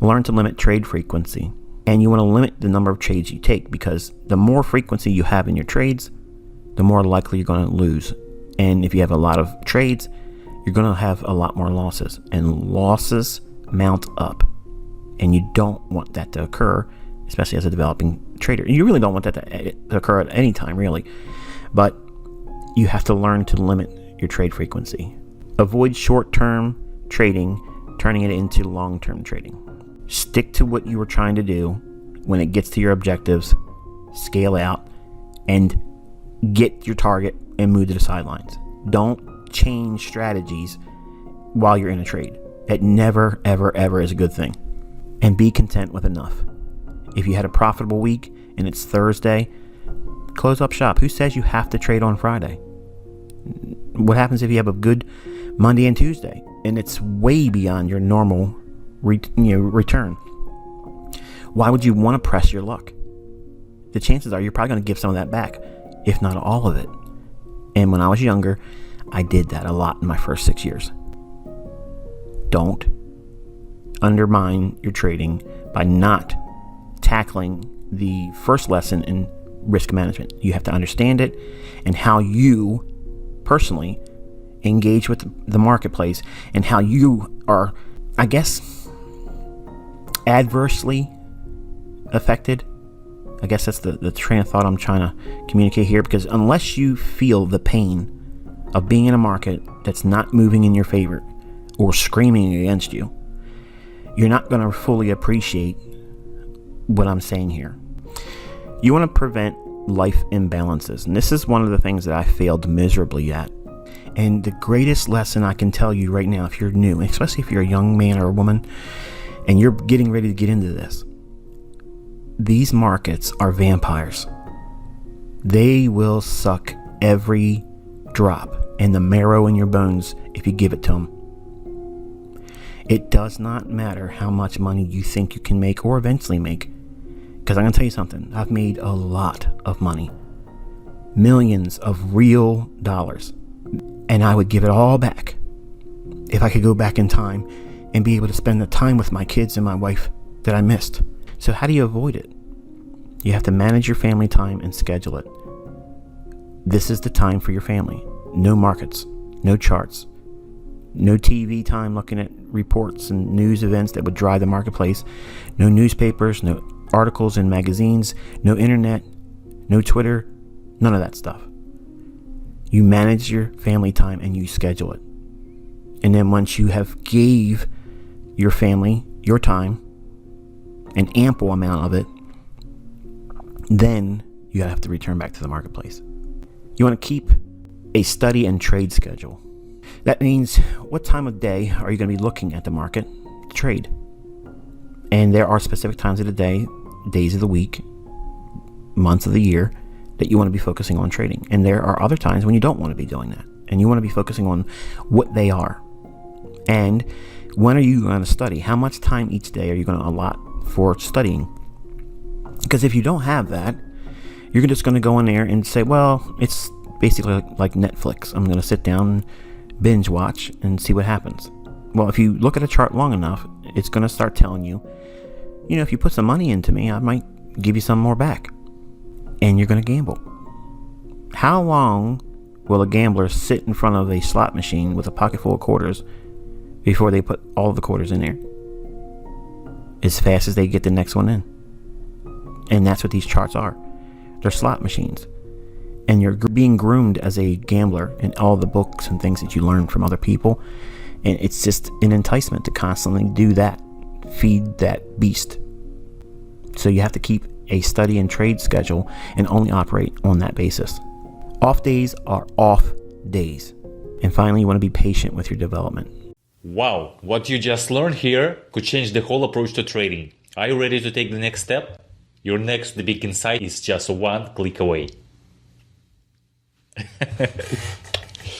Learn to limit trade frequency. And you want to limit the number of trades you take, because the more frequency you have in your trades, the more likely you're going to lose. And if you have a lot of trades, you're going to have a lot more losses. And losses mount up. And you don't want that to occur, especially as a developing trader. You really don't want that to occur at any time, really. But you have to learn to limit your trade frequency. Avoid short-term trading, turning it into long-term trading. Stick to what you were trying to do. When it gets to your objectives, scale out and get your target and move to the sidelines. Don't change strategies while you're in a trade. That never, ever, ever is a good thing. And be content with enough. If you had a profitable week and it's Thursday, close up shop. Who says you have to trade on Friday? What happens if you have a good Monday and Tuesday and it's way beyond your normal return? Why would you want to press your luck? The chances are you're probably going to give some of that back, if not all of it. And when I was younger, I did that a lot in my first 6 years. Don't undermine your trading by not tackling the first lesson in risk management. You have to understand it and how you personally engage with the marketplace and how you are, I guess, adversely affected. I guess that's the train of thought I'm trying to communicate here, because unless you feel the pain of being in a market that's not moving in your favor or screaming against you, you're not going to fully appreciate what I'm saying here. You want to prevent life imbalances, and this is one of the things that I failed miserably at. And the greatest lesson I can tell you right now, if you're new, especially if you're a young man or a woman and you're getting ready to get into this, these markets are vampires. They will suck every drop and the marrow in your bones if you give it to them. It does not matter how much money you think you can make or eventually make, because I'm going to tell you something. I've made a lot of money, millions of real dollars, and I would give it all back if I could go back in time and be able to spend the time with my kids and my wife that I missed. So how do you avoid it? You have to manage your family time and schedule it. This is the time for your family. No markets, no charts, no TV time looking at reports and news events that would drive the marketplace, no newspapers, no articles in magazines, no internet, no Twitter, none of that stuff. You manage your family time and you schedule it. And then once you have gave your family your time, an ample amount of it, then you have to return back to the marketplace. You want to keep a study and trade schedule. That means what time of day are you going to be looking at the market to trade? And there are specific times of the day, days of the week, months of the year that you want to be focusing on trading. And there are other times when you don't want to be doing that. And you want to be focusing on what they are. And when are you going to study? How much time each day are you going to allot for studying? Because if you don't have that, you're just going to go in there and say, well, it's basically like Netflix. I'm going to sit down and binge watch and see what happens. Well, if you look at a chart long enough, it's going to start telling you, if you put some money into me, I might give you some more back. And you're going to gamble. How long will a gambler sit in front of a slot machine with a pocket full of quarters before they put all of the quarters in there? As fast as they get the next one in. And that's what these charts are. They're slot machines. And you're being groomed as a gambler in all the books and things that you learn from other people. And it's just an enticement to constantly do that. Feed that beast. So you have to keep a study and trade schedule and only operate on that basis. Off days are off days. And finally, you want to be patient with your development. Wow, what you just learned here could change the whole approach to trading. Are you ready to take the next step? Your next big insight is just one click away.